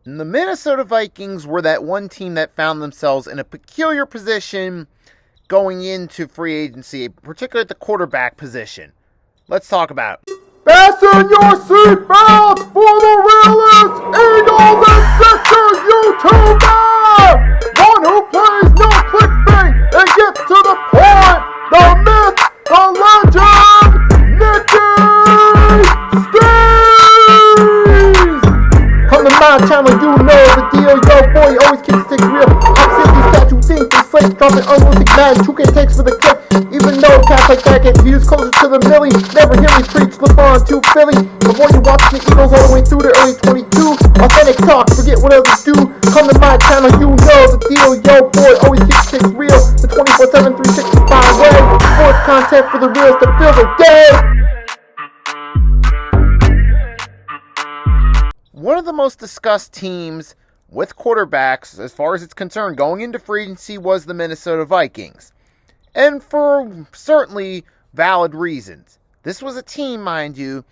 And the Minnesota Vikings were that one team that found themselves in a peculiar position going into free agency, particularly at the quarterback position. Let's talk about it. Fasten your seatbelts for the realest Eagles and Sixers YouTuber! One who plays no clickbait and gets to the point! The myth, the legend, Nicky Steves! Come to my channel, you know the deal. Yo, boy, always keeps things real. I'm simply statue think they slate, dropping unrealistic mad 2K takes for the clip. Even though cats like that get views closer to the milli, never hear me preach, slip on to Philly. Before you watch the Eagles all the way through the early 22, authentic talk, forget what others do. Come to my channel, you know the deal. Yo, boy, always keeps things real. The 24/7, 365 way. Sports content for the reals to fill the day. One of the most discussed teams with quarterbacks, as far as it's concerned, going into free agency was the Minnesota Vikings. And for certainly valid reasons. This was a team, mind you,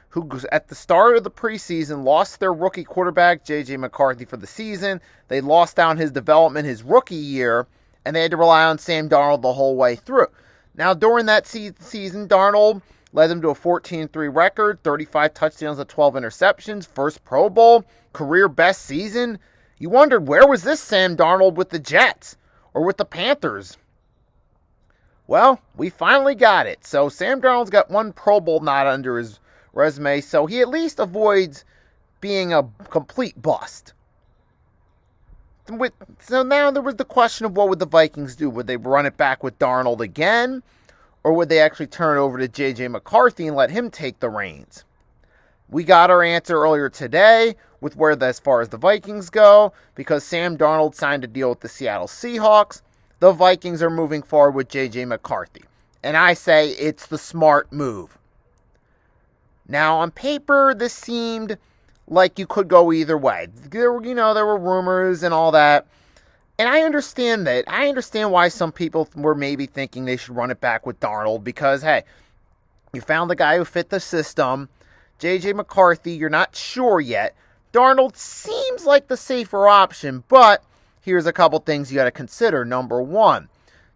who at the start of the preseason lost their rookie quarterback, J.J. McCarthy, for the season. They lost down his development his rookie year, and they had to rely on Sam Darnold the whole way through. Now, during that season, Darnold led them to a 14-3 record, 35 touchdowns and 12 interceptions, first Pro Bowl, career best season. You wondered, where was this Sam Darnold with the Jets or with the Panthers? Well, we finally got it. So Sam Darnold's got one Pro Bowl nod under his resume, so he at least avoids being a complete bust. So now there was the question of what would the Vikings do? Would they run it back with Darnold again? Or would they actually turn it over to J.J. McCarthy and let him take the reins? We got our answer earlier today with as far as the Vikings go, because Sam Darnold signed a deal with the Seattle Seahawks. The Vikings are moving forward with J.J. McCarthy. And I say it's the smart move. Now, on paper, this seemed like you could go either way. There were rumors and all that. And I understand that. I understand why some people were maybe thinking they should run it back with Darnold because, hey, you found the guy who fit the system. J.J. McCarthy, you're not sure yet. Darnold seems like the safer option, but here's a couple things you got to consider. Number one,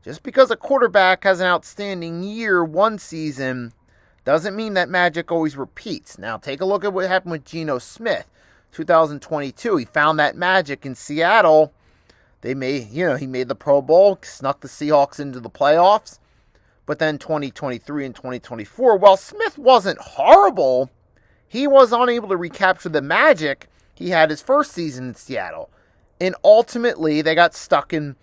just because a quarterback has an outstanding year one season doesn't mean that magic always repeats. Now, take a look at what happened with Geno Smith, 2022. He found that magic in Seattle. He made the Pro Bowl, snuck the Seahawks into the playoffs. But then 2023 and 2024, while Smith wasn't horrible, he was unable to recapture the magic he had his first season in Seattle. And ultimately, they got stuck in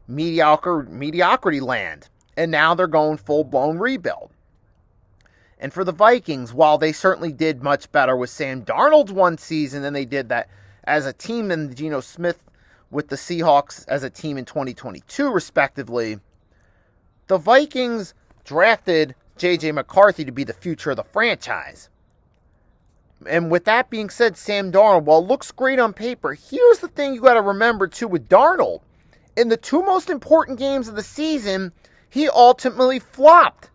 mediocrity land. And now they're going full-blown rebuild. And for the Vikings, while they certainly did much better with Sam Darnold's one season than they did that as a team than Geno Smith with the Seahawks as a team in 2022, respectively, the Vikings drafted J.J. McCarthy to be the future of the franchise. And with that being said, Sam Darnold, while it looks great on paper, here's the thing you got to remember, too, with Darnold. In the two most important games of the season, he ultimately flopped.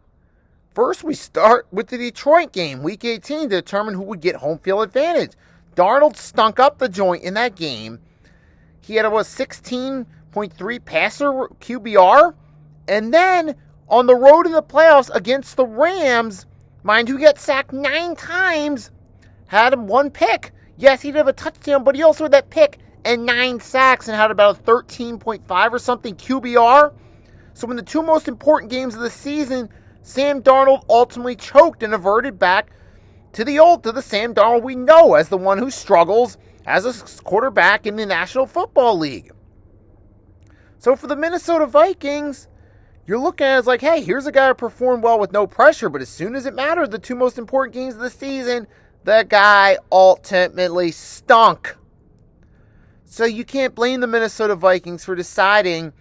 First, we start with the Detroit game, Week 18, to determine who would get home field advantage. Darnold stunk up the joint in that game. He had a 16.3 passer QBR. And then, on the road in the playoffs against the Rams, mind you, he got sacked 9 times. Had him 1 pick. Yes, he did have a touchdown, but he also had that pick and 9 sacks and had about a 13.5 or something QBR. So in the two most important games of the season, Sam Darnold ultimately choked and averted back to the Sam Darnold we know as the one who struggles as a quarterback in the National Football League. So for the Minnesota Vikings, you're looking at it as like, hey, here's a guy who performed well with no pressure, but as soon as it mattered, the two most important games of the season, the guy ultimately stunk. So you can't blame the Minnesota Vikings for deciding,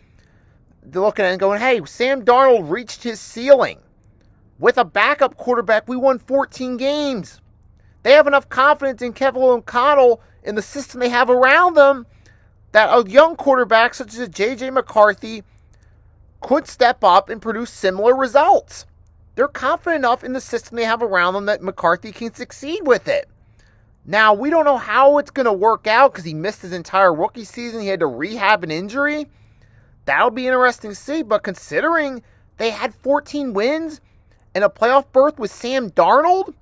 looking at it and going, hey, Sam Darnold reached his ceiling. With a backup quarterback, we won 14 games. They have enough confidence in Kevin O'Connell in the system they have around them that a young quarterback such as J.J. McCarthy could step up and produce similar results. They're confident enough in the system they have around them that McCarthy can succeed with it. Now, we don't know how it's going to work out because he missed his entire rookie season. He had to rehab an injury. That'll be interesting to see. But considering they had 14 wins and a playoff berth with Sam Darnold,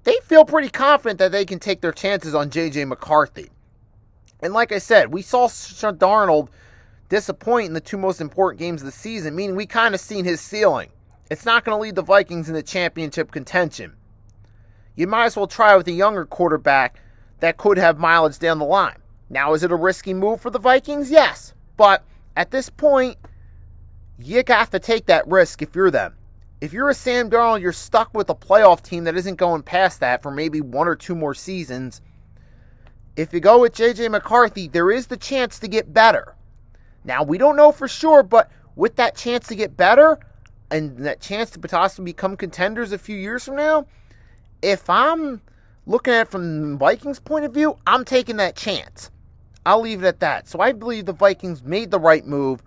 they feel pretty confident that they can take their chances on J.J. McCarthy. And like I said, we saw Darnold disappoint in the two most important games of the season, meaning we kind of seen his ceiling. It's not going to lead the Vikings into championship contention. You might as well try with a younger quarterback that could have mileage down the line. Now, is it a risky move for the Vikings? Yes. But at this point, you have to take that risk if you're them. If you're a Sam Darnold, you're stuck with a playoff team that isn't going past that for maybe 1 or 2 more seasons. If you go with J.J. McCarthy, there is the chance to get better. Now, we don't know for sure, but with that chance to get better and that chance to possibly become contenders a few years from now, if I'm looking at it from the Vikings' point of view, I'm taking that chance. I'll leave it at that. So I believe the Vikings made the right move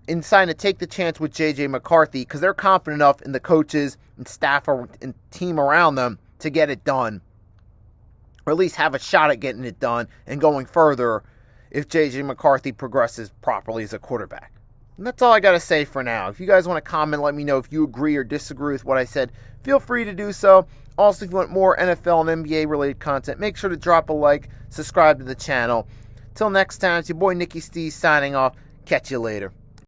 in deciding to take the chance with J.J. McCarthy because they're confident enough in the coaches and staff and team around them to get it done, or at least have a shot at getting it done and going further if J.J. McCarthy progresses properly as a quarterback. And that's all I got to say for now. If you guys want to comment, let me know if you agree or disagree with what I said. Feel free to do so. Also, if you want more NFL and NBA related content, make sure to drop a like, subscribe to the channel. Till next time, it's your boy Nicky Steve signing off. Catch you later.